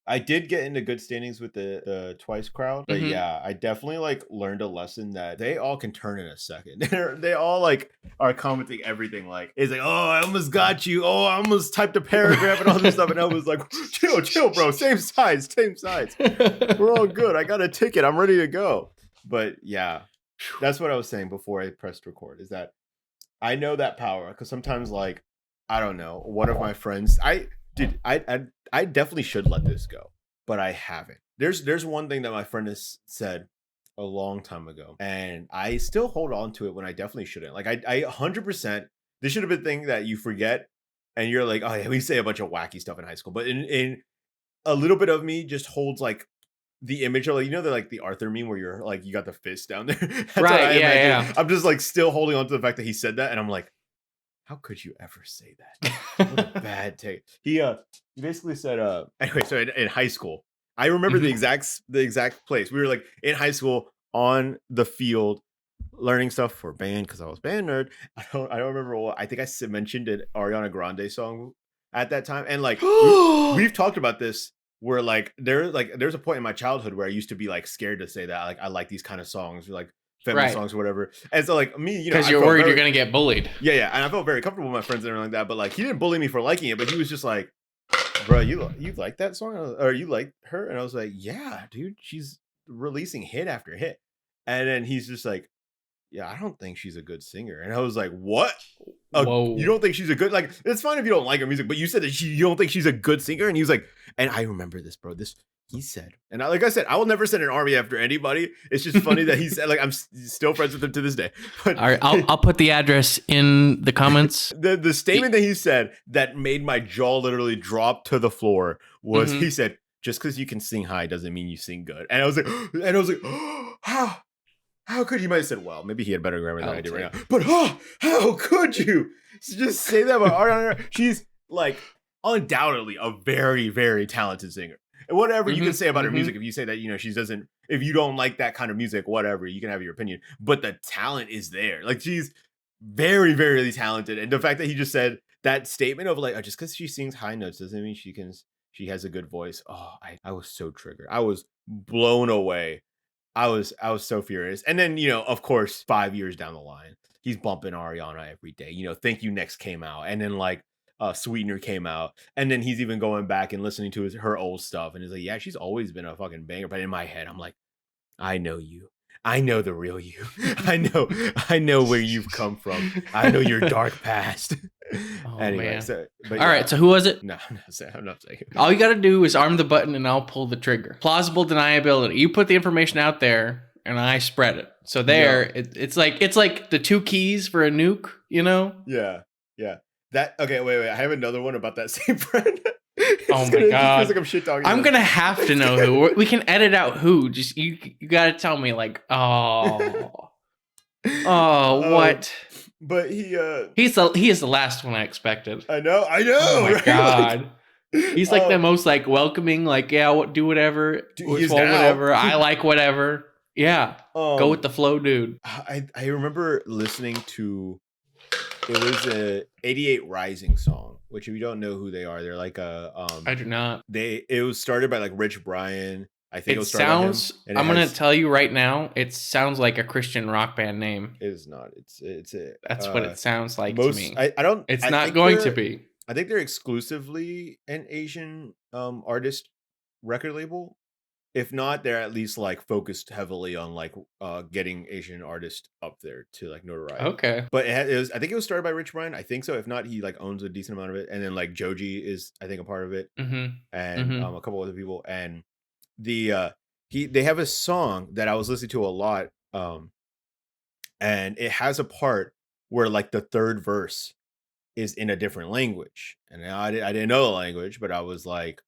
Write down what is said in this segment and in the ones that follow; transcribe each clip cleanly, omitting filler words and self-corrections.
I did get into good standings with the Twice crowd, but Mhm. yeah, I definitely like learned a lesson that they all can turn in a second. They all like are commenting everything like it's like, oh, I almost got you. Oh, I almost typed a paragraph and all this stuff, and I was like, chill, bro. Same size. We're all good. I got a ticket. I'm ready to go. But yeah, that's what I was saying before I pressed record. Is that I know that power because sometimes like I don't know one of my friends I definitely should let this go, but I haven't. There's one thing that my friend has said a long time ago, and I still hold on to it when I definitely shouldn't. Like I 100%. This should have been a thing that you forget, and you're like, oh yeah, we say a bunch of wacky stuff in high school, but in a little bit of me just holds like the image of like like the Arthur meme where you're like you got the fist down there. That's what Right, I yeah, imagine. yeah. I'm just like still holding on to the fact that he said that, and I'm like, how could you ever say that? What a bad take. He basically said anyway, so in high school, I remember the exact place. We were like in high school on the field learning stuff for band because I was band nerd. I don't remember what I think I mentioned an Ariana Grande song at that time. And like we've talked about this where there's a point in my childhood where I used to be like scared to say that like I like these kind of songs or like feminist Right. songs or whatever. And so like me, Because I you're felt worried very, you're gonna get bullied. yeah, and I felt very comfortable with my friends and everything like that. But like he didn't bully me for liking it, but he was just like, bro, you like that song or you like her? And I was like, yeah, dude, she's releasing hit after hit. And then he's just like, yeah, I don't think she's a good singer. And I was like, what? Whoa. You don't think she's a good, like, it's fine if you don't like her music, but you said that you don't think she's a good singer. And he was like, and I remember this, bro. He said, and like I said, I will never send an army after anybody. It's just funny that he said, like, I'm still friends with him to this day. But all right, I'll put the address in the comments. the statement that he said that made my jaw literally drop to the floor was he said, just because you can sing high doesn't mean you sing good. And I was like, how could you? Might have said, well, maybe he had better grammar than I do right now. But how could you just say that about Ariana? She's like undoubtedly a very, very talented singer. And whatever you can say about her music, if you say that, she doesn't, if you don't like that kind of music, whatever, you can have your opinion. But the talent is there. Like she's very, very talented. And the fact that he just said that statement of like, oh, just because she sings high notes doesn't mean she has a good voice. Oh, I was so triggered. I was blown away. I was so furious. And then, of course, 5 years down the line, he's bumping Ariana every day. Thank You Next came out. And then like Sweetener came out. And then he's even going back and listening to her old stuff. And he's like, yeah, she's always been a fucking banger. But in my head, I'm like, I know you. I know the real you. I know where you've come from. I know your dark past. Oh, anyway, man. so, all right, so who was it? No, I'm not saying it. All you got to do is arm the button and I'll pull the trigger. Plausible deniability. You put the information out there and I spread it. So there, it's like the two keys for a nuke, Yeah. Okay, wait. I have another one about that same friend. Oh my god! Feels like I'm shit talking. I'm gonna have to know who. We can edit out who. Just you gotta tell me like, what? But he is the last one I expected. I know. Oh my right? god! He's like the most like welcoming. Like do whatever. Whatever. I like whatever. Yeah. Go with the flow, dude. I remember listening to. It was a 88 Rising song, which if you don't know who they are, they're like I do not. It was started by like Rich Brian. I think it was started by him. I'm gonna tell you right now, it sounds like a Christian rock band name. It is not. That's what it sounds like to me. I don't. It's not going to be. I think they're exclusively an Asian artist record label. If not, they're at least like focused heavily on like getting Asian artists up there to like notoriety. Okay. But I think it was started by Rich Brian. I think so. If not, he like owns a decent amount of it. And then like Joji is I think a part of it. And a couple other people. And they have a song that I was listening to a lot. And it has a part where like the third verse is in a different language. And I didn't know the language, but I was like,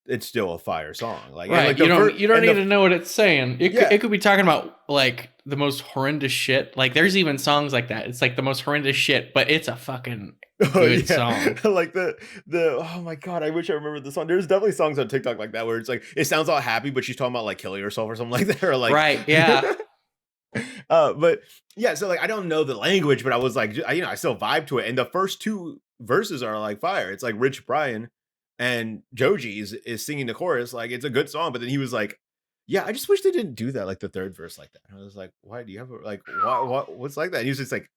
it's still a fire song. Like, right. And like you don't need to know what it's saying. It could be talking about like the most horrendous shit. Like there's even songs like that. It's like the most horrendous shit, but it's a fucking good song. Like the oh my god, I wish I remembered the song. There's definitely songs on TikTok like that where it's like it sounds all happy, but she's talking about like killing herself or something like that. Or like right, yeah. But yeah, so like I don't know the language, but I was like, I still vibe to it. And the first two verses are like fire. It's like Rich Brian. And Joji is singing the chorus like it's a good song, but then he was like, "Yeah, I just wish they didn't do that like the third verse like that." And I was like, "Why do you have what's like that?" And he was just like,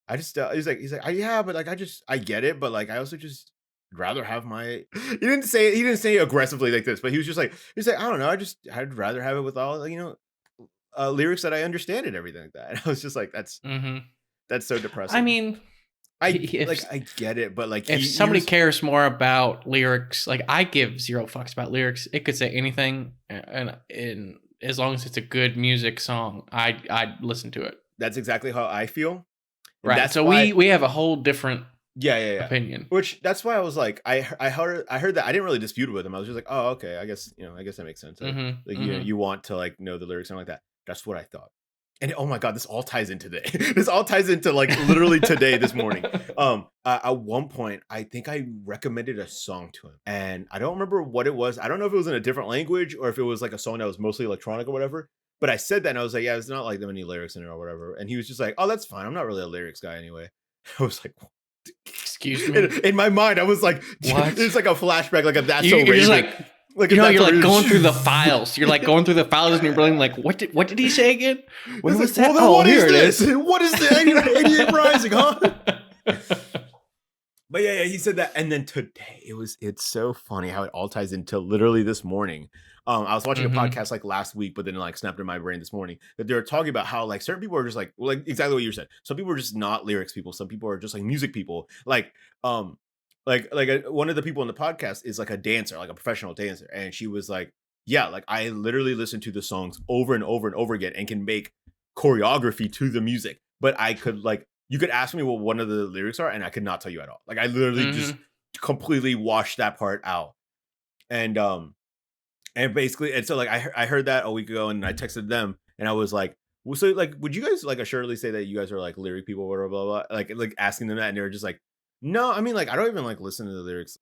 "I just he's like, yeah, but like I get it, but like I also just rather have my." He didn't say it aggressively like this, but he's like, "I don't know, I'd rather have it with all lyrics that I understand and everything like that." And I was just like, that's so I depressing. mean, if I get it, but like if somebody cares more about lyrics, like I give zero fucks about lyrics. It could say anything, and as long as it's a good music song, I'd listen to it. that's exactly how I feel. And Right. that's So why, we have a whole different yeah. opinion. Which that's why I was like, I heard that. I didn't really dispute it with him. I was just like, oh, okay, I guess that makes sense. Like you want to like know the lyrics and like that. That's what I thought. And oh my god, this all ties into today. This all ties into like literally today, this morning. At one point, I think I recommended a song to him, and I don't remember what it was. I don't know if it was in a different language or if it was like a song that was mostly electronic or whatever. But I said that, and I was like, yeah, there's not like that many lyrics in it or whatever. And he was just like, oh, that's fine. I'm not really a lyrics guy anyway. I was like, excuse me. In my mind, I was like, what? There's like a flashback, like a that's you're so just like. You're like going through the files. You're like going through the files and you're really like, what did he say again? What was that? Well, what is this? What is the 88 Rising, huh? But yeah, he said that. And then today, it's so funny how it all ties into literally this morning. I was watching a podcast like last week, but then like snapped in my brain this morning that they were talking about how like certain people are just like exactly what you said. Some people are just not lyrics people. Some people are just like music people. Like one of the people in the podcast is like a dancer, like a professional dancer, and she was like, yeah, like I literally listen to the songs over and over and over again and can make choreography to the music, but I could like, you could ask me what one of the lyrics are and I could not tell you at all. Like I literally just completely washed that part out. And basically, and so like I heard that a week ago and I texted them and I was like, well, so like would you guys like assuredly say that you guys are like lyric people, blah blah blah, like asking them that, and they were just like, no, I mean, like, I don't even like listen to lyrics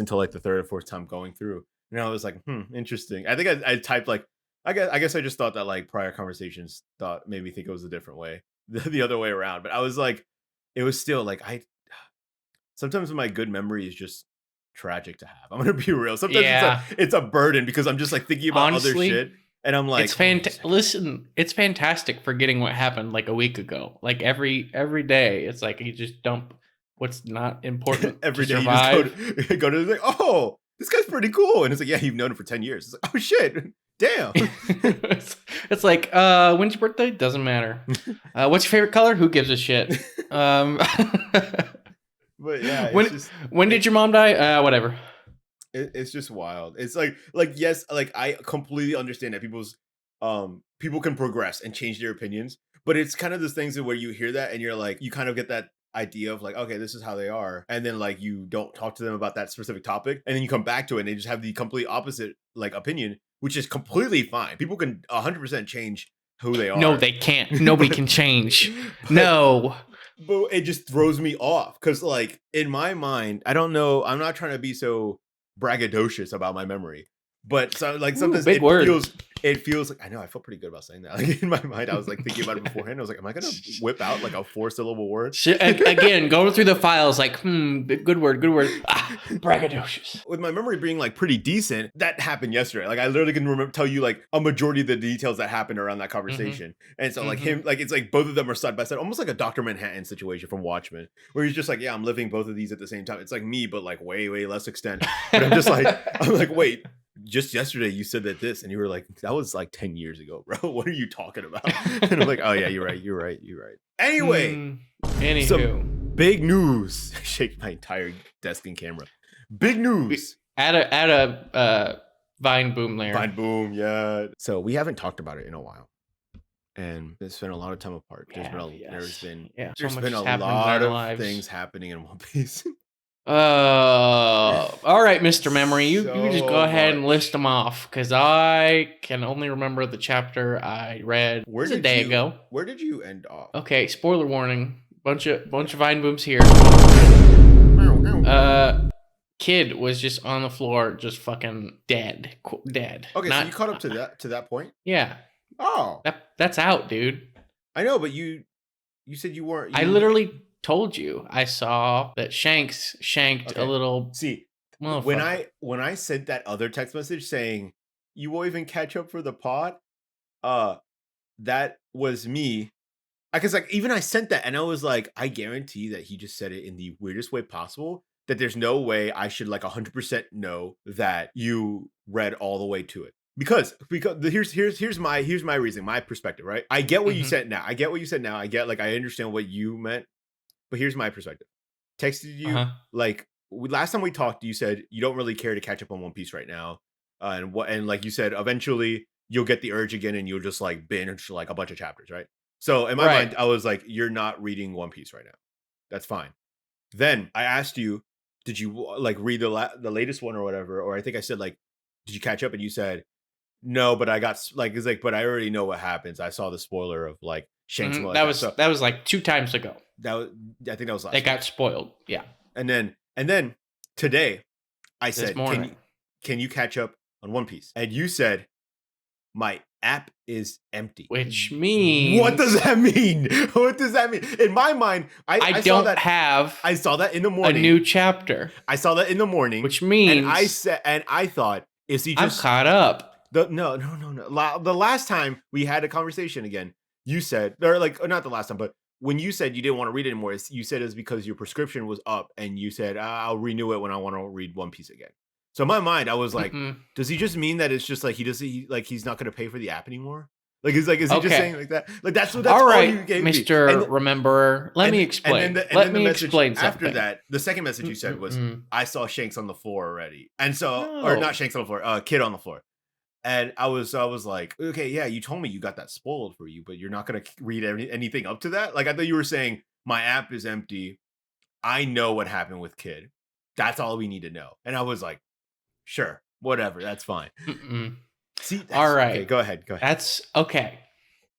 until like the third or fourth time going through. And I was like, interesting. I think I typed like, I guess I just thought that like prior conversations made me think it was a different way, the other way around. But I was like, it was still like, sometimes my good memory is just tragic to have. I'm going to be real. Sometimes it's a burden because I'm just like thinking about other shit. And I'm like, listen, it's fantastic forgetting what happened like a week ago. Like every day, it's like you just dump what's not important every day. You just go to like, oh, this guy's pretty cool, and it's like, yeah, you've known him for 10 years. It's like, oh shit, damn. it's like, when's your birthday? Doesn't matter. What's your favorite color? Who gives a shit? But yeah, when did your mom die? Whatever. It's just wild. It's like yes, like I completely understand that people can progress and change their opinions, but it's kind of those things where you hear that and you're like, you kind of get that idea of like, okay, this is how they are, and then like you don't talk to them about that specific topic, and then you come back to it and they just have the complete opposite like opinion, which is completely fine. People can 100% change who they are. No, they can't. Nobody can change. No. But it just throws me off because like in my mind, I don't know, I'm not trying to be so braggadocious about my memory, but so like sometimes it feels like, I know, I felt pretty good about saying that. Like in my mind, I was like thinking about it beforehand. I was like, am I gonna whip out like a 4-syllable word? Again, going through the files, like, good word. Braggadocious. With my memory being like pretty decent, that happened yesterday. Like I literally can tell you like a majority of the details that happened around that conversation. And so like him, like it's like both of them are side by side, almost like a Dr. Manhattan situation from Watchmen, where he's just like, yeah, I'm living both of these at the same time. It's like me, but like way less extent. But I'm just like, wait. Just yesterday you said this and you were like, that was like 10 years ago, bro. What are you talking about? And I'm like, oh yeah, you're right. Anyway, anywho, some big news. Shake my entire desk and camera. Big news. Add a Vine Boom layer. Vine Boom, yeah. So we haven't talked about it in a while, and it's been a lot of time apart. There's been a lot of things happening in One Piece. All right, Mr. Memory, you just go ahead and list them off, because I can only remember the chapter I read a day ago. Where did you end off? Okay, spoiler warning. Bunch of Vine Booms here. Kid was just on the floor, just fucking dead. Okay, so you caught up to that point? Yeah. Oh, that's out, dude. I know, but you said you weren't. I literally told you I saw that Shanks shanked a little. See, when I sent that other text message saying you will even catch up for the pod, uh, that was me. Because like even I sent that and I was like, I guarantee that he just said it in the weirdest way possible. That there's no way I should like 100% know that you read all the way to it. Because here's my reasoning, my perspective, right? I get what you said now. I get what you said now. I get like I understand what you meant, but here's my perspective. Texted you like last time we talked, you said you don't really care to catch up on One Piece right now, and like you said, eventually you'll get the urge again, and you'll just like binge like a bunch of chapters, right? So in my mind, I was like, you're not reading One Piece right now. That's fine. Then I asked you, did you like read the latest one or whatever? Or I think I said like, did you catch up? And you said no, but I got like it's like, but I already know what happens. I saw the spoiler of like Shanks. That was like 2 times ago. That was, I think that was last. They got spoiled. Yeah. And then today, I said, can you catch up on One Piece? And you said, my app is empty. Which means, what does that mean? What does that mean? In my mind, I saw that in the morning. A new chapter. I saw that in the morning. Which means, and I thought, is he just I'm caught up? No. The last time we had a conversation again, you said, or like, not the last time, but when you said you didn't want to read it anymore, you said it was because your prescription was up, and you said I'll renew it when I want to read One Piece again. So in my mind, I was like, does he just mean that it's just like he's not going to pay for the app anymore? Like, is he just saying like that? Like that's all right, you gave Mr. Rememberer. Let me explain. Let me explain something. After that, the second message you said was, I saw Shanks on the floor already, and so or not Shanks on the floor, Kid on the floor. And I was like, okay, yeah, you told me you got that spoiled for you, but you're not going to read anything up to that? Like, I thought you were saying, my app is empty. I know what happened with Kid. That's all we need to know. And I was like, sure, whatever, that's fine. See, all right. Okay, go ahead. That's okay.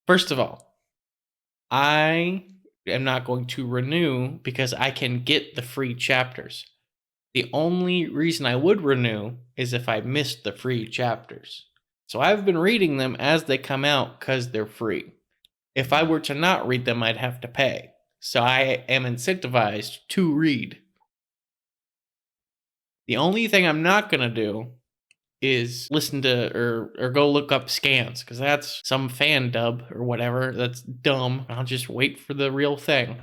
First of all, I am not going to renew because I can get the free chapters. The only reason I would renew is if I missed the free chapters. So I've been reading them as they come out because they're free. If I were to not read them, I'd have to pay. So I am incentivized to read. The only thing I'm not going to do is listen to or go look up scans, because that's some fan dub or whatever. That's dumb. I'll just wait for the real thing.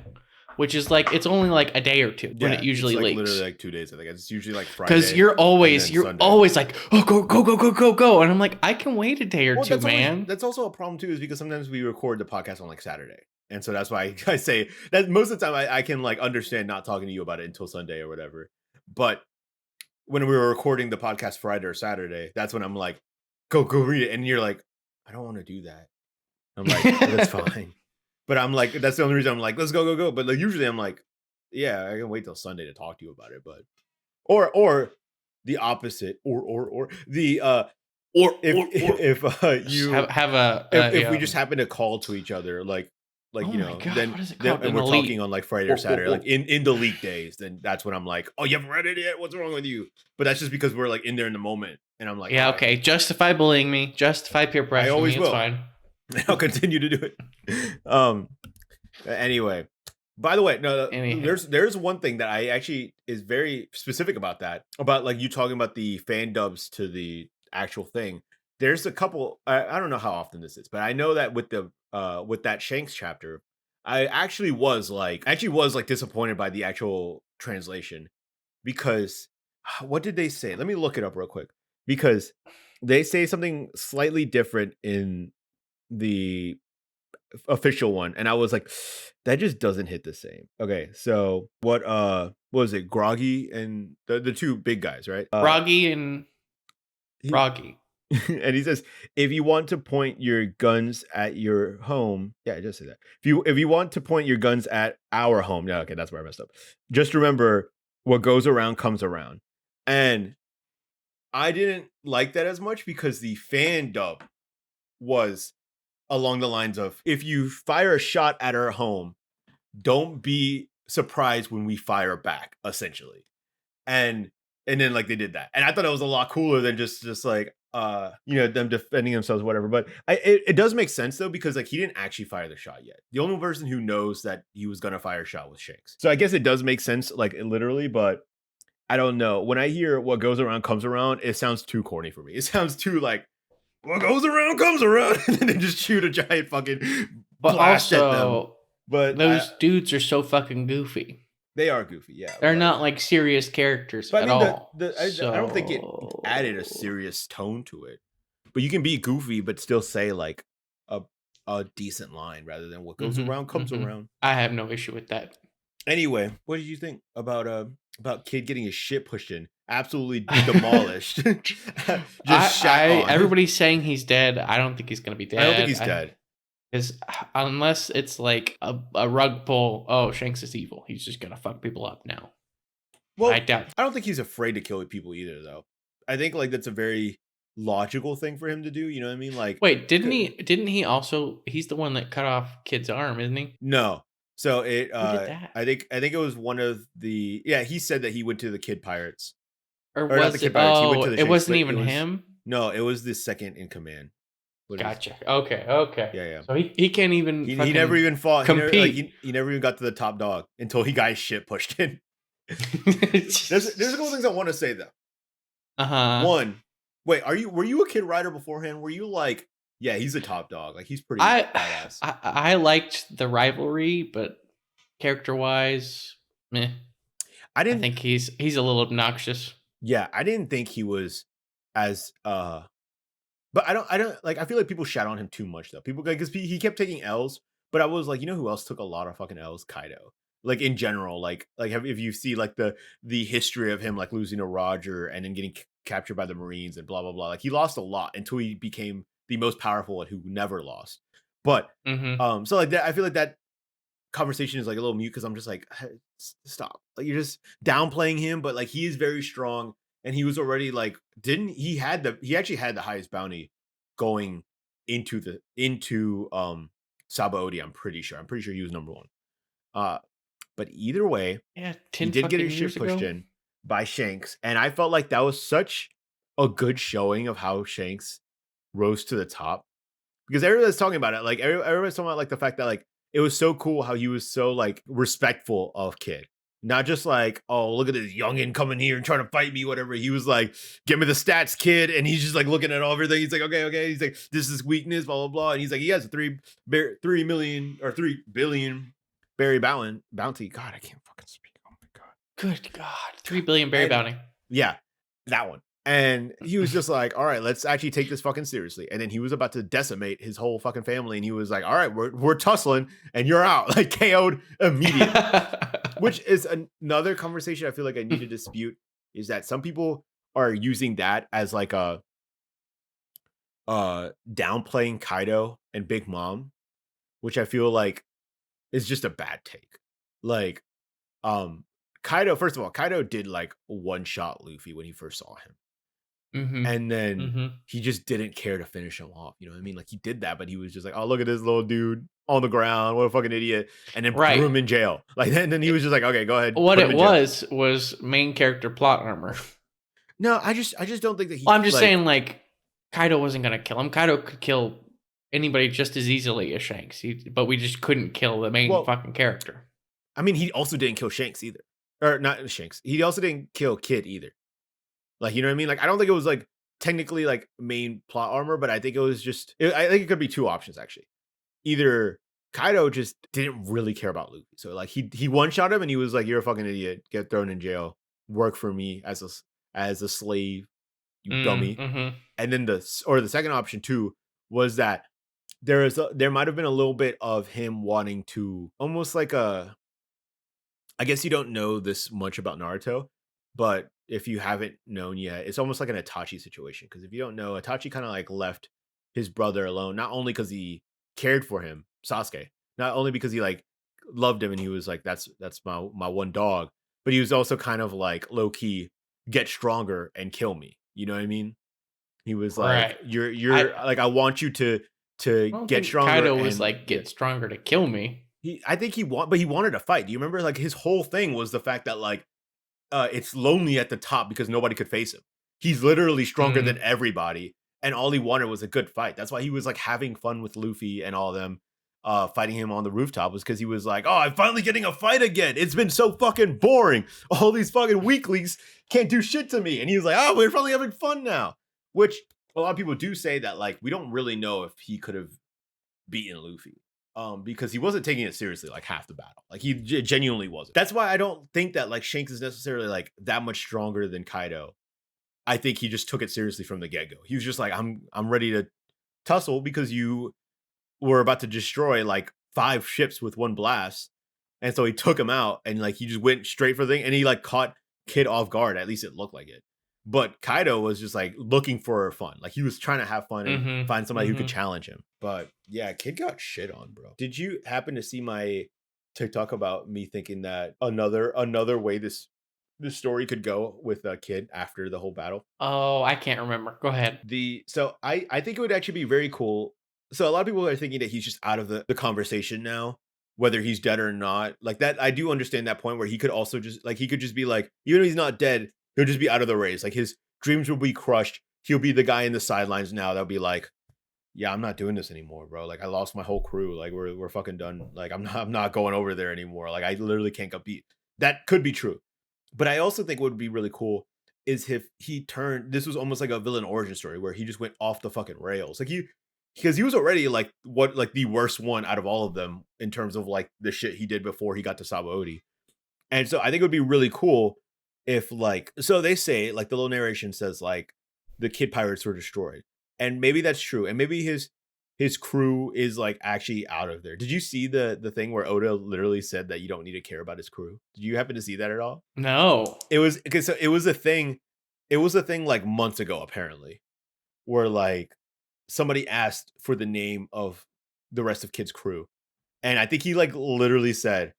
Which is like, it's only like a day or two when it usually leaks. Literally like 2 days. I think it's usually like Friday. Because you're always like, oh, go. And I'm like, I can wait a day or two, man. That's also a problem too, is because sometimes we record the podcast on like Saturday. And so that's why I say that most of the time I can like understand not talking to you about it until Sunday or whatever. But when we were recording the podcast Friday or Saturday, that's when I'm like, go read it. And you're like, I don't want to do that. I'm like, oh, that's fine. But I'm like, that's the only reason I'm like, let's go. But like usually I'm like, yeah, I can wait till Sunday to talk to you about it. But or the opposite, or if we just happen to call to each other, like you know, God, then and we're talking on like Friday or Saturday, like in the leak days, then that's when I'm like, oh, you haven't read it yet? What's wrong with you? But that's just because we're like in there in the moment, and I'm like, yeah, okay, justify bullying me, justify peer pressure. I always will. It's fine. I'll continue to do it. Anyway, by the way, no, there's one thing that I actually is very specific about that, about like you talking about the fan dubs to the actual thing. There's a couple. I don't know how often this is, but I know that with that Shanks chapter, I actually was disappointed by the actual translation, because what did they say? Let me look it up real quick, because they say something slightly different in the official one, and I was like, that just doesn't hit the same. Okay, so what was it? Groggy and the two big guys, right? Groggy and Groggy. And he says, if you want to point your guns at your home, yeah, I just said that. If you want to point your guns at our home, yeah, okay, that's where I messed up. Just remember, what goes around comes around. And I didn't like that as much, because the fan dub was along the lines of, if you fire a shot at our home, don't be surprised when we fire back, essentially. And then like they did that, and I thought it was a lot cooler than just like them defending themselves, whatever. But it does make sense though, because like he didn't actually fire the shot yet. The only person who knows that he was gonna fire a shot was Shanks. So I guess it does make sense, like literally. But I don't know. When I hear what goes around comes around, it sounds too corny for me. It sounds too like what goes around comes around, and then they just shoot a giant fucking But blast at them. also, But those dudes are so fucking goofy. they are goofy, yeah. They're But, not like serious characters but I at mean, all. I don't think it added a serious tone to it. But you can be goofy, but still say like a decent line rather than what goes around comes around. I have no issue with that. Anyway, what did you think about kid getting his shit pushed in? Absolutely demolished. Everybody's saying he's dead. I don't think he's gonna be dead. I don't think he's dead. Because unless it's like a rug pull, oh, Shanks is evil. He's just gonna fuck people up now. Well, I doubt. I don't think he's afraid to kill people either, though. I think like that's a very logical thing for him to do. You know what I mean? Like, wait, didn't he also? He's the one that cut off Kid's arm, isn't he? No. So it. Who did that? I think it was one of the. Yeah, he said that he went to the Kid Pirates. Or was not the Kid it? Pirates. He Oh, went to the it Shanks, wasn't but even him. No, it was the second in command. Gotcha. Okay. Yeah. So he can't even. He never even fought. Compete. He never even got to the top dog until he got his shit pushed in. There's a couple things I want to say though. One, wait, were you a Kid Rider beforehand? Were you like, yeah, he's a top dog, like he's pretty badass. I liked the rivalry, but character wise, meh. I think he's a little obnoxious. Yeah, I didn't think he was as but I don't like. I feel like people shout on him too much though. People because he kept taking L's, but I was like, you know who else took a lot of fucking L's? Kaido. Like in general, like if you see like the history of him like losing to Roger and then getting captured by the Marines and blah blah blah. Like he lost a lot until he became the most powerful and who never lost. But so like that, I feel like that conversation is like a little mute because I'm just like, hey, stop. Like you're just downplaying him, but like he is very strong. And he was already like, he actually had the highest bounty going into Sabaody, I'm pretty sure he was number one. But either way, yeah, he did get his shit pushed in by Shanks. And I felt like that was such a good showing of how Shanks rose to the top. Because everybody's talking about it. Like everybody's talking about like the fact that like it was so cool how he was so like respectful of Kid. Not just like, oh, look at this youngin coming here and trying to fight me, whatever. He was like, give me the stats, Kid. And he's just like looking at everything. He's like, okay. He's like, this is weakness, blah, blah, blah. And he's like, he has a 3 billion berry bounty. God, I can't fucking speak. Oh my God. Good God. 3 billion berry bounty. Yeah, that one. And he was just like, all right, let's actually take this fucking seriously. And then he was about to decimate his whole fucking family. And he was like, all right, we're tussling and you're out. Like KO'd immediately. Which is another conversation I feel like I need to dispute is that some people are using that as like a downplaying Kaido and Big Mom, which I feel like is just a bad take. Like, Kaido, first of all, Kaido did like one shot Luffy when he first saw him. And then he just didn't care to finish him off. You know what I mean? Like he did that, but he was just like, oh, look at this little dude on the ground. What a fucking idiot. And then threw him in jail. Like, and then he was just like, okay, go ahead. What it was main character plot armor. No, I just don't think that he. Well, I'm just saying, like, Kaido wasn't going to kill him. Kaido could kill anybody just as easily as Shanks. But we just couldn't kill the main fucking character. I mean, he also didn't kill Shanks either. Or not Shanks. He also didn't kill Kid either. Like, you know what I mean? Like, I don't think it was like technically like main plot armor, but I think it was just, I think it could be two options actually. Either Kaido just didn't really care about Luffy. So like he one-shot him and he was like, you're a fucking idiot. Get thrown in jail. Work for me as a slave, you dummy. And then the second option too was that there might have been a little bit of him wanting to almost like I guess you don't know this much about Naruto, but if you haven't known yet, it's almost like an Itachi situation. Because if you don't know, Itachi kind of like left his brother alone, not only because he cared for him, Sasuke, not only because he like loved him and he was like, that's my one dog, but he was also kind of like low key, get stronger and kill me. You know what I mean? He was like, you're like, I want you to get stronger. Kaido was like, get stronger to kill me. I think he wanted to fight. Do you remember? Like his whole thing was the fact that like it's lonely at the top because nobody could face him. He's literally stronger than everybody, and all he wanted was a good fight. That's why he was like having fun with Luffy and all of them. fighting him on the rooftop was because he was like, oh, I'm finally getting a fight again. It's been so fucking boring. All these fucking weaklings can't do shit to me. And he was like, oh, we're finally having fun now. Which a lot of people do say that, like, we don't really know if he could have beaten Luffy. Because he wasn't taking it seriously like half the battle. Like he genuinely wasn't. That's why I don't think that like Shanks is necessarily like that much stronger than Kaido. I think he just took it seriously from the get-go. He was just like, I'm ready to tussle because you were about to destroy like 5 ships with one blast. And so he took him out and like he just went straight for the thing and he like caught Kid off guard. At least it looked like it. But Kaido was just like looking for fun. Like he was trying to have fun and find somebody who could challenge him. But yeah, Kid got shit on, bro. Did you happen to see my TikTok about me thinking that another way this story could go with a Kid after the whole battle? Oh, I can't remember. Go ahead. So I think it would actually be very cool. So a lot of people are thinking that he's just out of the conversation now, whether he's dead or not. Like that, I do understand that point where he could also just like he could just be like, even if he's not dead, he'll just be out of the race. Like his dreams will be crushed. He'll be the guy in the sidelines now that'll be like, yeah, I'm not doing this anymore, bro. Like I lost my whole crew. Like we're fucking done. Like I'm not going over there anymore. Like I literally can't compete. That could be true. But I also think what would be really cool is if he turned, this was almost like a villain origin story where he just went off the fucking rails. Like because he was already like the worst one out of all of them in terms of like the shit he did before he got to Sabaody. And so I think it would be really cool if like, so they say like the little narration says like the Kid pirates were destroyed, and maybe that's true, and maybe his crew is like actually out of there. Did you see the thing where Oda literally said that you don't need to care about his crew? Did you happen to see that at all? No. It was because so it was a thing like months ago apparently, where like somebody asked for the name of the rest of Kid's crew, and I think he like literally said,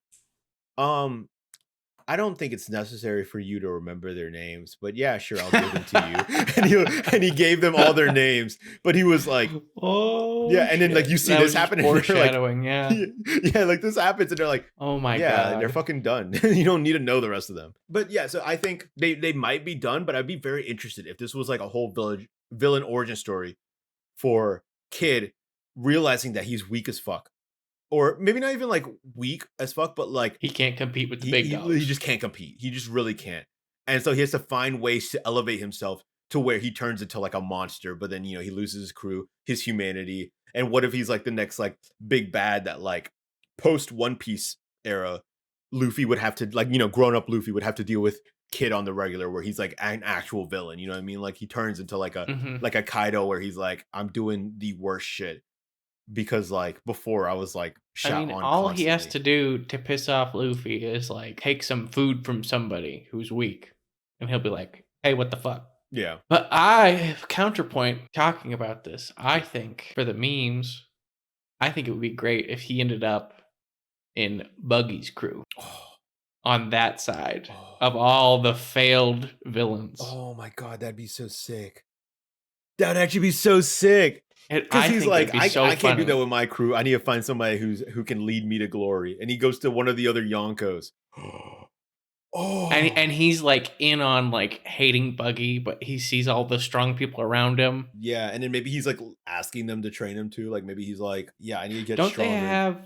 I don't think it's necessary for you to remember their names, but yeah, sure, I'll give them to you. and he gave them all their names, but he was like, oh yeah, and then like you see this happen, and foreshadowing, like, yeah, like this happens, and they're like, oh my yeah, god, they're fucking done. You don't need to know the rest of them. But yeah, so I think they might be done, but I'd be very interested if this was like a whole villain origin story for Kid realizing that he's weak as fuck. Or maybe not even like weak as fuck, but like he can't compete with the big dogs. He just can't compete. He just really can't. And so he has to find ways to elevate himself to where he turns into like a monster, but then, you know, he loses his crew, his humanity. And what if he's like the next like big bad that like post One Piece era, Luffy would have to like, you know, grown up Luffy would have to deal with Kid on the regular where he's like an actual villain, you know what I mean? Like he turns into like a Kaido where he's like, I'm doing the worst shit. Because like before I was like shot on all constantly. he has to do to piss off Luffy is like take some food from somebody who's weak, and he'll be like, hey, what the fuck? Yeah. But I counterpoint talking about this. I think for the memes, I think it would be great if he ended up in Buggy's crew. On that side of all the failed villains. Oh my god, that'd be so sick. That would actually be so sick. Because he's like, I can't do that with my crew. I need to find somebody who can lead me to glory. And he goes to one of the other Yonkos. Oh, and he's like in on like hating Buggy, but he sees all the strong people around him. Yeah, and then maybe he's like asking them to train him too. Like maybe he's like, yeah, I need to get Don't stronger. They have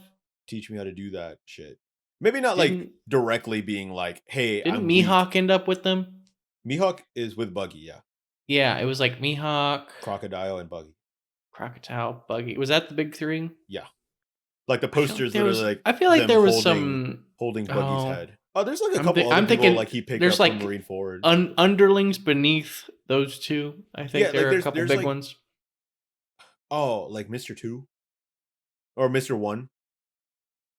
teach me how to do that shit. Maybe not like directly being like, hey, didn't Mihawk end up with them? Mihawk is with Buggy, yeah. Yeah, it was like Mihawk, Crocodile, and Buggy. Crocodile, Buggy. Was that the big three? Yeah. Like the posters that are like I feel like there was some holding Buggy's head. Oh, there's like a couple other people like he picked up like from Marineford. Underlings beneath those two. I think there are a couple big ones. Oh, like Mr. 2? Or Mr. 1?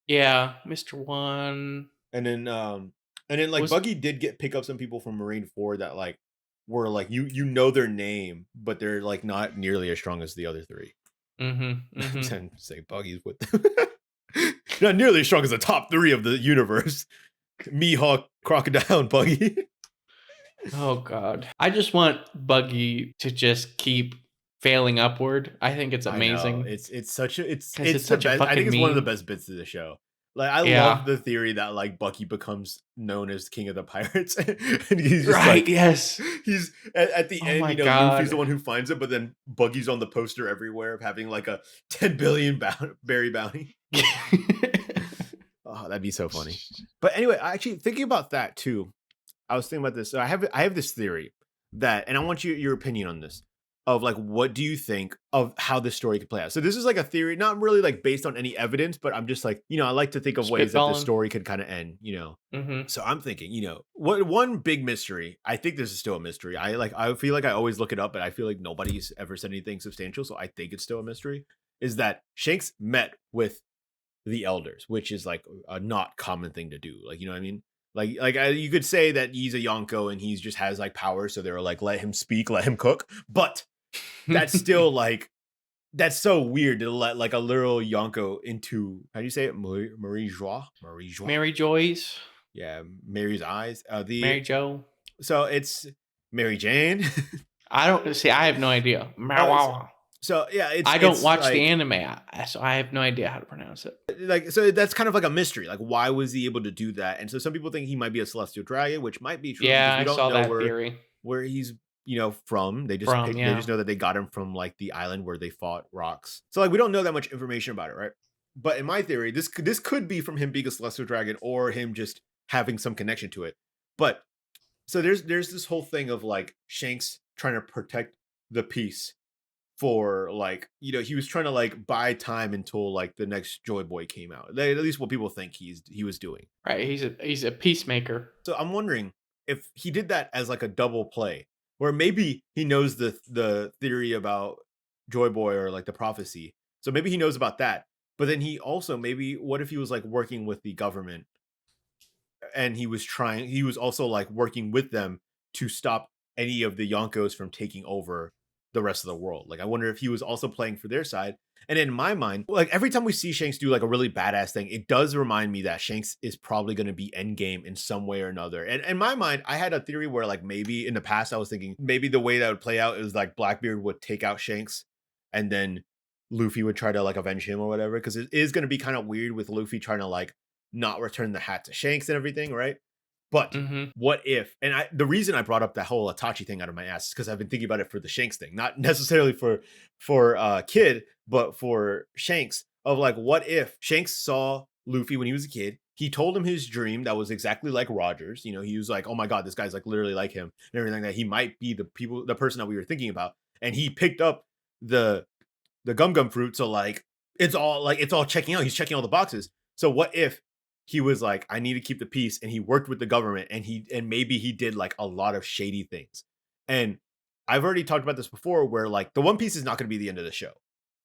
Yeah, Mr. 1. And then like Buggy did pick up some people from Marineford that like were like you know their name, but they're like not nearly as strong as the other three. And say Buggy's with them. Not nearly as strong as the top 3 of the universe. Mihawk, Crocodile, and Buggy. Oh god. I just want Buggy to just keep failing upward. I think it's amazing. It's such a I think it's one of the best bits of the show. Like I love Yeah. the theory that like Bucky becomes known as King of the Pirates, and he's just Right. like Yes. he's at the Oh end, my Luffy's the god. one who finds it, but then Buggy's on the poster everywhere of having like a 10 billion berry bounty. Oh, that'd be so funny. But anyway, actually thinking about that too, I was thinking about this. So I have this theory that, and I want your opinion on this. Of like, what do you think of how this story could play out? So this is like a theory, not really like based on any evidence, but I'm just like, I like to think of ways that the Spitballing. story could kind of end. Mm-hmm. So I'm thinking, what one big mystery. I think this is still a mystery. I feel like I always look it up, but I feel like nobody's ever said anything substantial, so I think it's still a mystery. Is that Shanks met with the elders, which is like a not common thing to do. Like, you know what I mean? You could say that he's a Yonko and he's just has like power, so they're like, let him speak, let him cook. But that's still like that's so weird to let like a literal Yonko into how do you say it? Marie Joie? Mary Joy's. Yeah, Mary's eyes. Mary Joe. So it's Mary Jane. I don't see. I have no idea. So yeah, I don't watch like, the anime, so I have no idea how to pronounce it. Like, so that's kind of like a mystery. Like, why was he able to do that? And so some people think he might be a celestial dragon, which might be true. Yeah, because we I don't saw know that theory. where he's from. They just From, they yeah. just know that they got him from like the island where they fought rocks. So like we don't know that much information about it, right? But in my theory, this could be from him being a celestial dragon or him just having some connection to it. But so there's this whole thing of like Shanks trying to protect the peace for like he was trying to like buy time until like the next Joy Boy came out. At least what people think he was doing. Right, he's a peacemaker. So I'm wondering if he did that as like a double play, where maybe he knows the theory about Joy Boy or like the prophecy. So maybe he knows about that. But then he also maybe what if he was like working with the government and he was also like working with them to stop any of the Yonkos from taking over the rest of the world. Like I wonder if he was also playing for their side. And in my mind, like every time we see Shanks do like a really badass thing, it does remind me that Shanks is probably going to be endgame in some way or another. And in my mind, I had a theory where like maybe in the past I was thinking maybe the way that would play out is like Blackbeard would take out Shanks and then Luffy would try to like avenge him or whatever. Because it is going to be kind of weird with Luffy trying to like not return the hat to Shanks and everything, right? But what if, and the reason I brought up that whole Itachi thing out of my ass is because I've been thinking about it for the Shanks thing, not necessarily for Kid, but for Shanks of like, what if Shanks saw Luffy when he was a kid? He told him his dream that was exactly like Roger's. He was like, oh my God, this guy's like literally like him and everything, that he might be the person that we were thinking about. And he picked up the gum gum fruit. So like, it's all checking out. He's checking all the boxes. So what if he was like, I need to keep the peace, and he worked with the government, and maybe he did like a lot of shady things. And I've already talked about this before, where like the One Piece is not going to be the end of the show.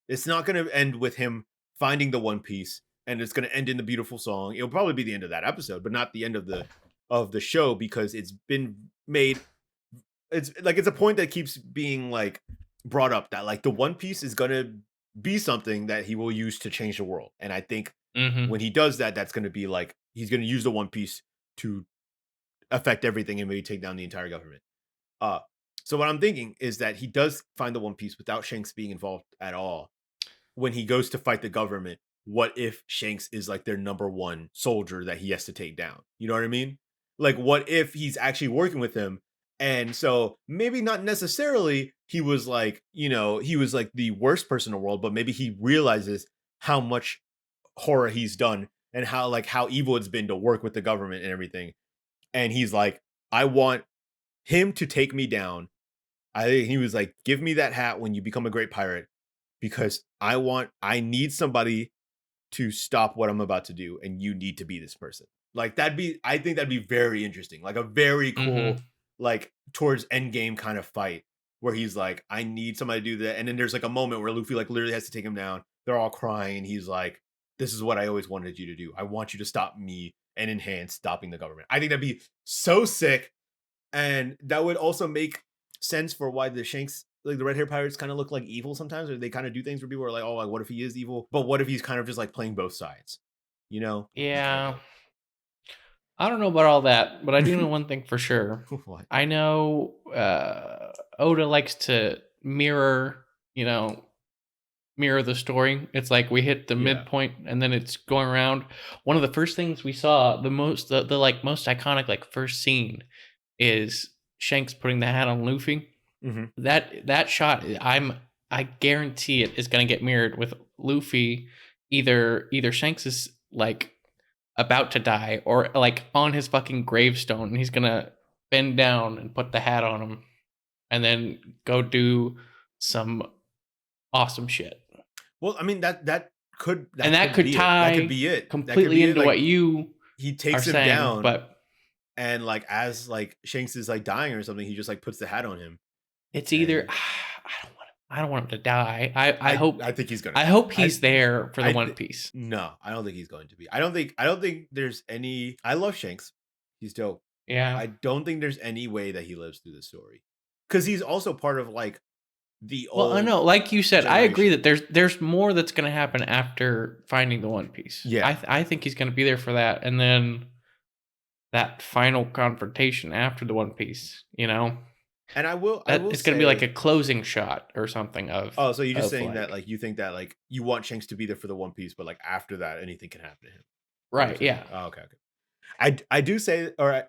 It's not going to end with him finding the One Piece, and it's going to end in the beautiful song. It'll probably be the end of that episode, but not the end of the show, because it's been made. It's like it's a point that keeps being like brought up that like the One Piece is going to be something that he will use to change the world, and I think when he does that, that's going to be like he's going to use the One Piece to affect everything and maybe take down the entire government. So what I'm thinking is that he does find the One Piece without Shanks being involved at all. When he goes to fight the government, what if Shanks is like their number one soldier that he has to take down? You know what I mean? Like, what if he's actually working with him? And so maybe not necessarily he was like, he was like the worst person in the world, but maybe he realizes how much horror he's done and how evil it's been to work with the government and everything. And he's like, I want him to take me down. He was like, give me that hat when you become a great pirate, because I need somebody to stop what I'm about to do, and you need to be this person. Like I think that'd be very interesting. Like a very cool, like towards endgame kind of fight where he's like, I need somebody to do that. And then there's like a moment where Luffy like literally has to take him down. They're all crying, and he's like, this is what I always wanted you to do. I want you to stop me and enhance stopping the government. I think that'd be so sick. And that would also make sense for why the Shanks, like the red hair pirates, kind of look like evil sometimes, or they kind of do things where people are like, oh, like, what if he is evil? But what if he's kind of just like playing both sides? Yeah. I don't know about all that, but I do know one thing for sure. What? I know Oda likes to mirror, mirror the story. It's like we hit the midpoint and then it's going around. One of the first things we saw, the most iconic like first scene is Shanks putting the hat on Luffy. Mm-hmm. That shot, I guarantee it is going to get mirrored with Luffy. Either Shanks is like about to die or like on his fucking gravestone, and he's gonna bend down and put the hat on him, and then go do some awesome shit. Well, I mean that could tie that could be it completely into like, what you he takes are him saying, down, but and like as like Shanks is like dying or something, he just like puts the hat on him. it's either I don't want him to die. I hope I think he's gonna. I hope he's there for the One Piece. No, I don't think he's going to be. I don't think there's any. I love Shanks. He's dope. Yeah. I don't think there's any way that he lives through the story, because he's also part of like the old. Well, I know, like you said, generation. I agree that there's more that's going to happen after finding the One Piece. Yeah, I think he's going to be there for that, and then that final confrontation after the One Piece. You know. And I will it's going to be like a closing shot or something of. Oh, so you're just saying that like you think that like you want Shanks to be there for the One Piece, but like after that anything can happen to him. Right. Yeah. Oh, okay. I do say, or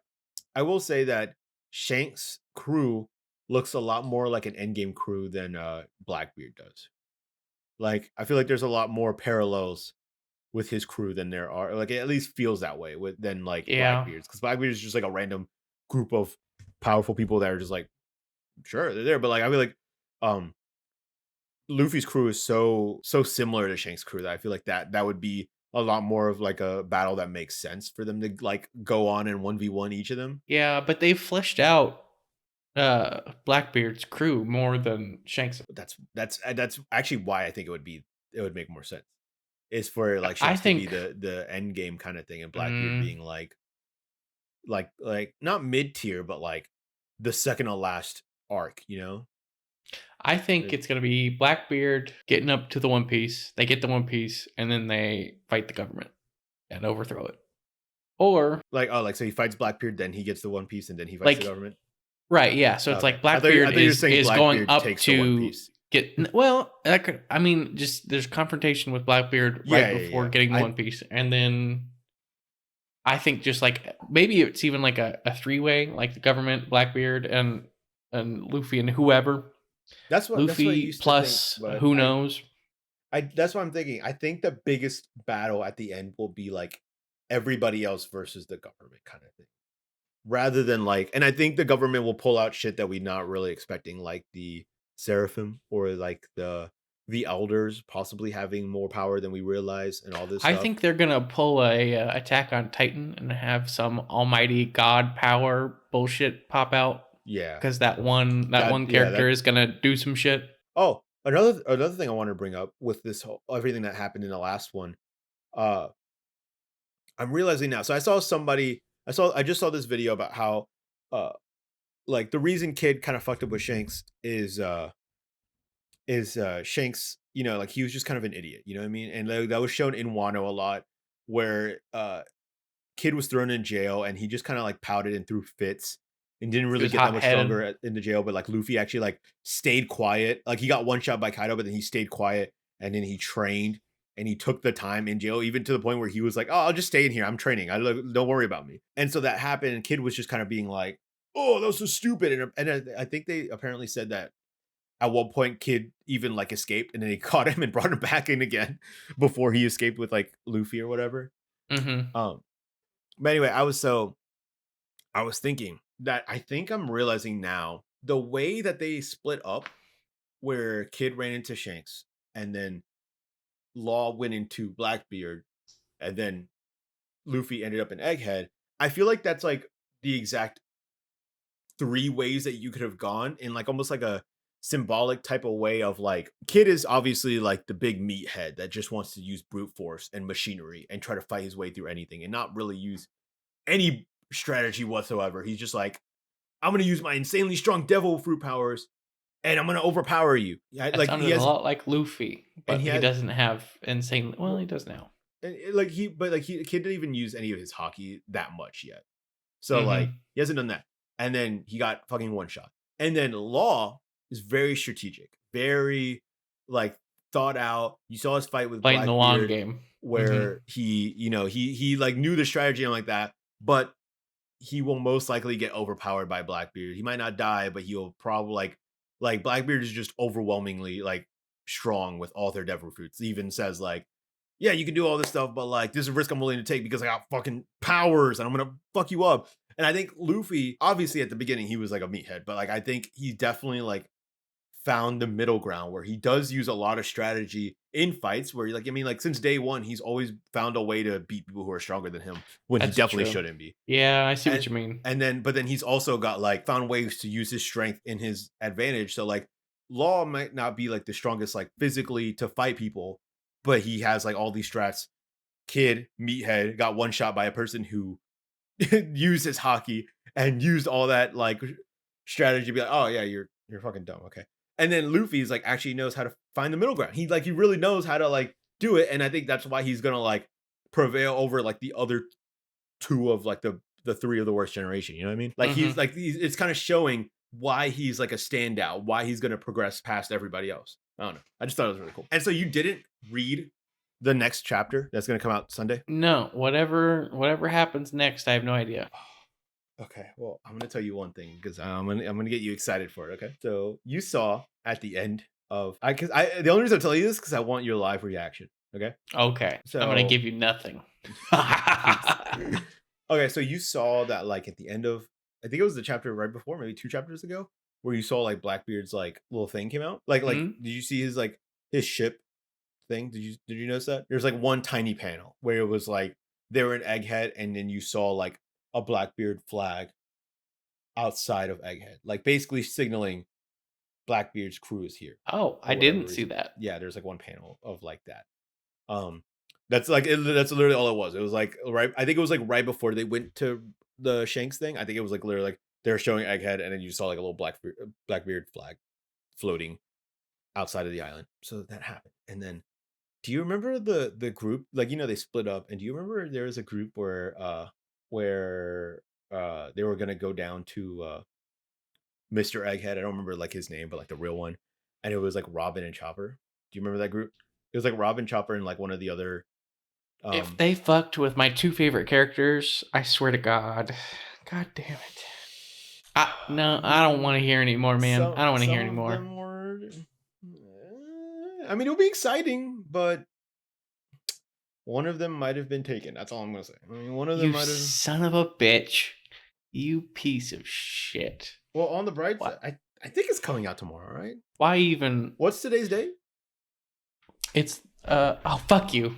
I will say that Shanks' crew looks a lot more like an Endgame crew than Blackbeard does. Like I feel like there's a lot more parallels with his crew than there are. Like it at least feels that way than like Blackbeard's, because Blackbeard is just like a random group of powerful people that are just like, sure, they're there, but like I feel like Luffy's crew is so similar to Shanks' crew that I feel like that would be a lot more of like a battle that makes sense for them to like go on and 1v1 each of them. Yeah, but they've fleshed out Blackbeard's crew more than Shanks. That's actually why I think it would make more sense. Is for like Shanks to be the end game kind of thing, and Blackbeard being like not mid tier, but like the second to last arc, you know? I think it's gonna be Blackbeard getting up to the One Piece. They get the One Piece, and then they fight the government and overthrow it. Or so he fights Blackbeard, then he gets the One Piece, and then he fights the government. Right? Yeah. So it's like Blackbeard is going up to get. Well, that could. I mean, just there's confrontation with Blackbeard before getting the One Piece, and then I think just like maybe it's even like a 3-way, like the government, Blackbeard, and Luffy and whoever. That's what Luffy plus who knows. That's what I'm thinking. I think the biggest battle at the end will be like everybody else versus the government kind of thing, rather than like. And I think the government will pull out shit that we're not really expecting, like the Seraphim or like the elders possibly having more power than we realize, and all this stuff. I think they're gonna pull a Attack on Titan and have some almighty god power bullshit pop out. Yeah, because that one character is gonna do some shit. Oh, another thing I want to bring up with this whole everything that happened in the last one. I'm realizing now. So I just saw this video about how like the reason Kid kind of fucked up with Shanks is Shanks, you know, like he was just kind of an idiot, you know what I mean? And that was shown in Wano a lot, where Kid was thrown in jail and he just kind of like pouted and threw fits and didn't really get that much stronger in the jail. But like Luffy actually like stayed quiet. Like he got one shot by Kaido, but then he stayed quiet, and then he trained and he took the time in jail, even to the point where he was like, "Oh, I'll just stay in here. I'm training. Don't worry about me." And so that happened, and Kid was just kind of being like, "Oh, that was so stupid." And I think they apparently said that at one point Kid even like escaped, and then they caught him and brought him back in again before he escaped with like Luffy or whatever. Mm-hmm. But anyway, I was thinking that I think I'm realizing now the way that they split up, where Kid ran into Shanks and then Law went into Blackbeard and then Luffy ended up in Egghead. I feel like that's like the exact 3 ways that you could have gone, in like almost like a symbolic type of way of like, Kid is obviously like the big meathead that just wants to use brute force and machinery and try to fight his way through anything and not really use any strategy whatsoever. He's just like, I'm going to use my insanely strong devil fruit powers and I'm going to overpower you. That like he has a lot like Luffy, but he doesn't have insane. Well, he does now. Like Kid didn't even use any of his hockey that much yet. So like he hasn't done that. And then he got fucking one shot. And then Law is very strategic, very like thought out. You saw his fight with Playing the long Blackbeard, game. where he like knew the strategy and like that, but he will most likely get overpowered by Blackbeard. He might not die, but he'll probably like Blackbeard is just overwhelmingly like strong with all their devil fruits. He even says like, yeah, you can do all this stuff, but like this is a risk I'm willing to take because I got fucking powers and I'm gonna fuck you up. And I think Luffy, obviously at the beginning, he was like a meathead, but like I think he definitely like found the middle ground where he does use a lot of strategy in fights where like, I mean, like since day one, he's always found a way to beat people who are stronger than him when That's he definitely true. shouldn't be. Yeah, I see what you mean. And then, but then he's also got like found ways to use his strength in his advantage. So like Law might not be like the strongest like physically to fight people, but he has like all these strats. Kid, meathead, got one shot by a person who used his hockey and used all that like strategy to be like, oh yeah, you're fucking dumb. Okay. And then Luffy's like actually knows how to find the middle ground. He really knows how to like do it. And I think that's why he's gonna like prevail over like the other two of like the three of the worst generation. You know what I mean? Like it's kind of showing why he's like a standout, why he's gonna progress past everybody else. I don't know. I just thought it was really cool. And so you didn't read the next chapter that's gonna come out Sunday? No, whatever happens next, I have no idea. Okay, well, I'm gonna tell you one thing because I'm gonna get you excited for it. Okay, so you saw at the end of the only reason I'm telling you this because I want your live reaction. Okay, so I'm gonna give you nothing. Okay, so you saw that like at the end of I think it was the chapter right before, maybe 2 chapters ago, where you saw like Blackbeard's like little thing came out. Like did you see his ship thing? Did you notice that? There's like one tiny panel where it was like they were in Egghead, and then you saw like a Blackbeard flag outside of Egghead, like basically signaling Blackbeard's crew is here. Oh, I didn't see that. Yeah, there's like one panel of like that. That's like that's literally all it was. It was like right. I think it was like right before they went to the Shanks thing. I think it was like literally like they were showing Egghead, and then you saw like a little Blackbeard flag floating outside of the island. So that happened, and then. Do you remember the group? Like, they split up, and do you remember there was a group where they were gonna go down to Mr. Egghead? I don't remember like his name, but like the real one, and it was like Robin and Chopper. Do you remember that group? It was like Robin, Chopper, and like one of the other. If they fucked with my 2 favorite characters, I swear to God damn it! No, I don't want to hear anymore, man. I don't want to hear anymore. I mean, it'll be exciting, but one of them might have been taken. That's all I'm gonna say. I mean, one of them might have. Son of a bitch! You piece of shit. Well, on the bright side, I think it's coming out tomorrow, right? Why even? What's today's date? It's oh, fuck you.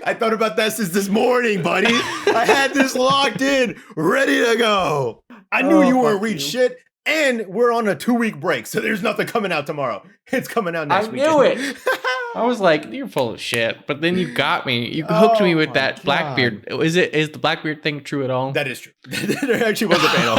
I thought about that since this morning, buddy. I had this locked in, ready to go. I knew you weren't reading shit, and we're on a 2-week break, so there's nothing coming out tomorrow. It's coming out next week. I knew it. I was like, you're full of shit. But then you got me. You hooked me with that God. Blackbeard. Is the Blackbeard thing true at all? That is true. There actually was a panel.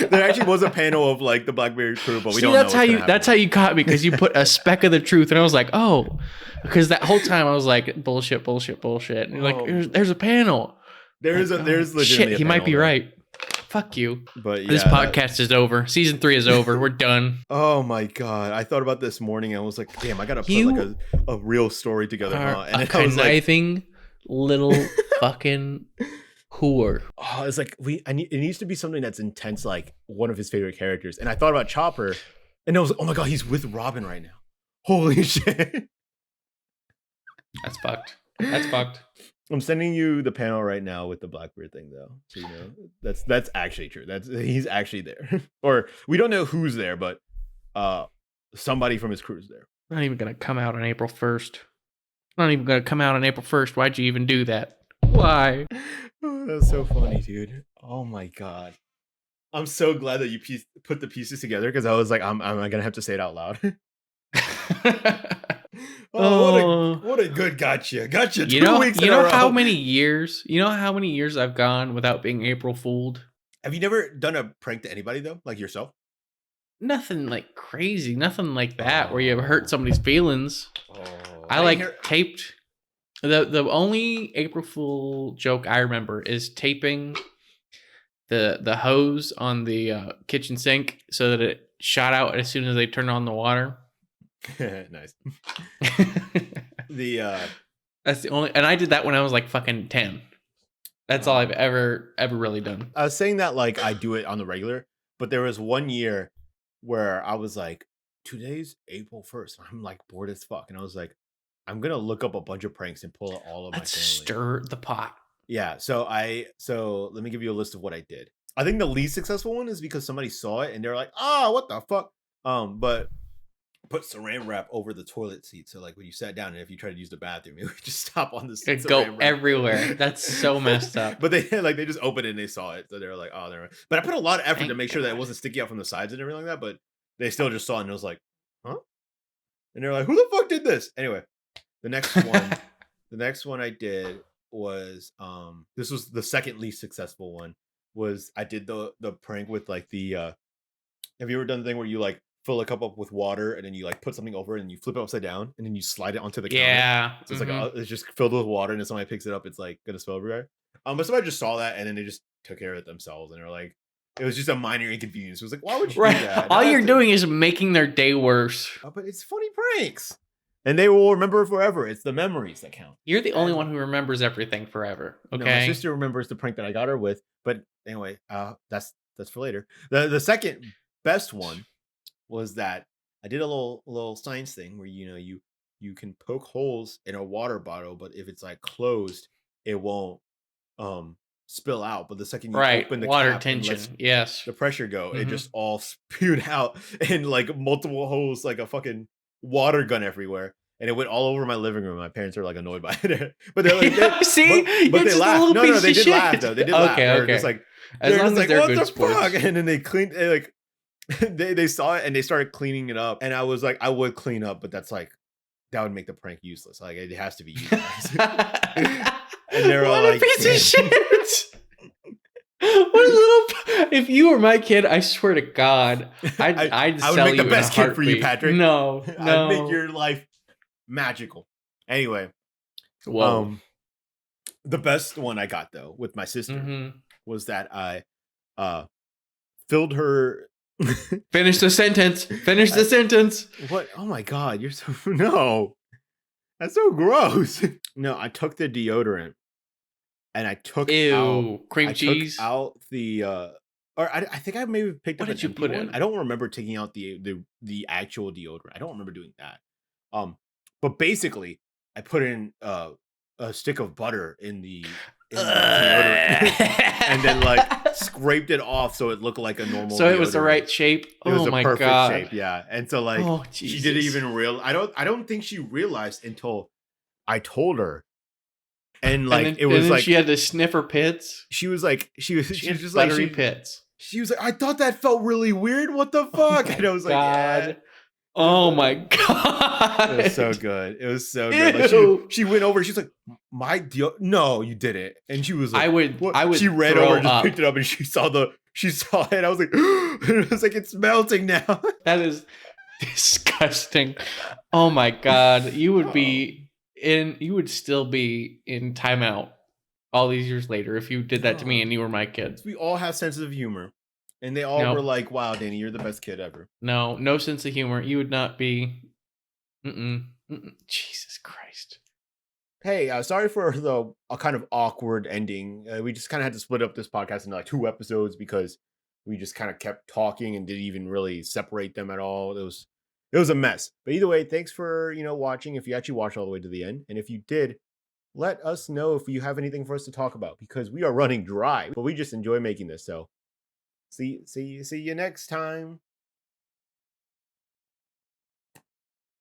There actually was a panel of like the Blackbeard crew, but we don't know. That's how you caught me, because you put a speck of the truth, and I was like, oh, because that whole time I was like, bullshit. And you're like, there's a panel. There's legitimately shit. He might be there. right. Fuck you. But yeah, this podcast is over. Season 3 is over. We're done. Oh my God. I thought about this morning. I was like, damn, I got to put like a real story together. And a conniving little fucking whore. Oh, it's like it needs to be something that's intense, like one of his favorite characters. And I thought about Chopper, and I was like, oh my God, he's with Robin right now. Holy shit. That's fucked. I'm sending you the panel right now with the Blackbeard thing, though. So that's actually true. He's actually there, or we don't know who's there, but somebody from his crew is there. Not even gonna come out on April 1st. Why'd you even do that? Why? Oh, that's so funny, dude. Oh my God. I'm so glad that you put the pieces together, because I was like, I'm gonna have to say it out loud. What a good gotcha 2 weeks in a row. How many years I've gone without being April Fooled? Have you never done a prank to anybody though, like yourself? Nothing like crazy, nothing like that where you hurt somebody's feelings. I taped the only April Fool joke I remember is taping the hose on the kitchen sink so that it shot out as soon as they turned on the water. Nice. That's the only, and I did that when I was like fucking 10. That's all I've ever really done. I was saying that like I do it on the regular, but there was one year where I was like, today's April 1st. I'm like bored as fuck. And I was like, I'm going to look up a bunch of pranks and pull out all of my family. Stir the pot. Yeah. So let me give you a list of what I did. I think the least successful one is because somebody saw it and they're like, oh, what the fuck? But put saran wrap over the toilet seat. So like when you sat down and if you try to use the bathroom, it would just stop on the seat. It'd go everywhere. That's so messed up. But they just opened it and they saw it. So they were like, oh, they're. But I put a lot of effort to make sure that it wasn't sticky out from the sides and everything like that. But they still just saw it and it was like, huh? And they're like, who the fuck did this? Anyway, the next one I did was this was the second least successful one. Was I did the prank with like the have you ever done the thing where you like fill a cup up with water and then you like put something over it and you flip it upside down and then you slide it onto the counter? Yeah. So it's like it's just filled with water and if somebody picks it up, it's like gonna spill everywhere. But somebody just saw that and then they just took care of it themselves and they're like, it was just a minor inconvenience. It was like, why would you do that? All you're doing is making their day worse. But it's funny pranks. And they will remember forever. It's the memories that count. You're the only one who remembers everything forever. Okay. No, my sister remembers the prank that I got her with. But anyway, that's for later. The second best one was that I did a little science thing where you can poke holes in a water bottle, but if it's like closed, it won't spill out. But the second you open the water cap tension, and yes, the pressure go, it just all spewed out in like multiple holes, like a fucking water gun everywhere. And it went all over my living room. My parents are like annoyed by it, but they're like, see, but they laughed. No, they did laugh though. They did laugh. Okay. Just like, as long as they're what good the sports. fuck? And then they cleaned it, like they saw it and they started cleaning it up. And I was like, I would clean up, but that's like that would make the prank useless. Like it has to be useless. And they're all like, piece of shit. What a little! If you were my kid, I swear to God, I'd I would sell make you the best in a kid for you, Patrick. No, I'd make your life magical. Anyway, whoa. The best one I got though with my sister was that I filled her. Finish the sentence. Finish the sentence. What? Oh my God! You're so no. That's so gross. No, I took the deodorant. And I took cream cheese. Took out the or I think I maybe picked up. What did you put in? I don't remember taking out the actual deodorant. I don't remember doing that. But basically, I put in a stick of butter in the deodorant, and then like scraped it off so it looked like a normal. So it was the right shape. It was oh a my perfect God. shape. Yeah, and so like she didn't even realize. I don't think she realized until I told her. And like it was like she had to sniff her pits. She was just buttery like pits. She was like, I thought that felt really weird. What the fuck? And I was like, yeah. Oh my God. It was so good. It was so good. Like she went over. She's like, no, you didn't. And she was like, I would. She ran over and just picked it up, and she saw it. I was like, it was like it's melting now. That is disgusting. Oh my God, you would be. You would still be in timeout all these years later if you did that to me and you were my kid. We all have senses of humor. And they all were like, wow, Danny, you're the best kid ever. No sense of humor. You would not be. Jesus Christ. Hey, sorry for a kind of awkward ending. We just kind of had to split up this podcast into like 2 episodes because we just kind of kept talking and didn't even really separate them at all. It was a mess. But either way, thanks for, watching. If you actually watched all the way to the end. And if you did, let us know if you have anything for us to talk about because we are running dry. But we just enjoy making this. So see you next time.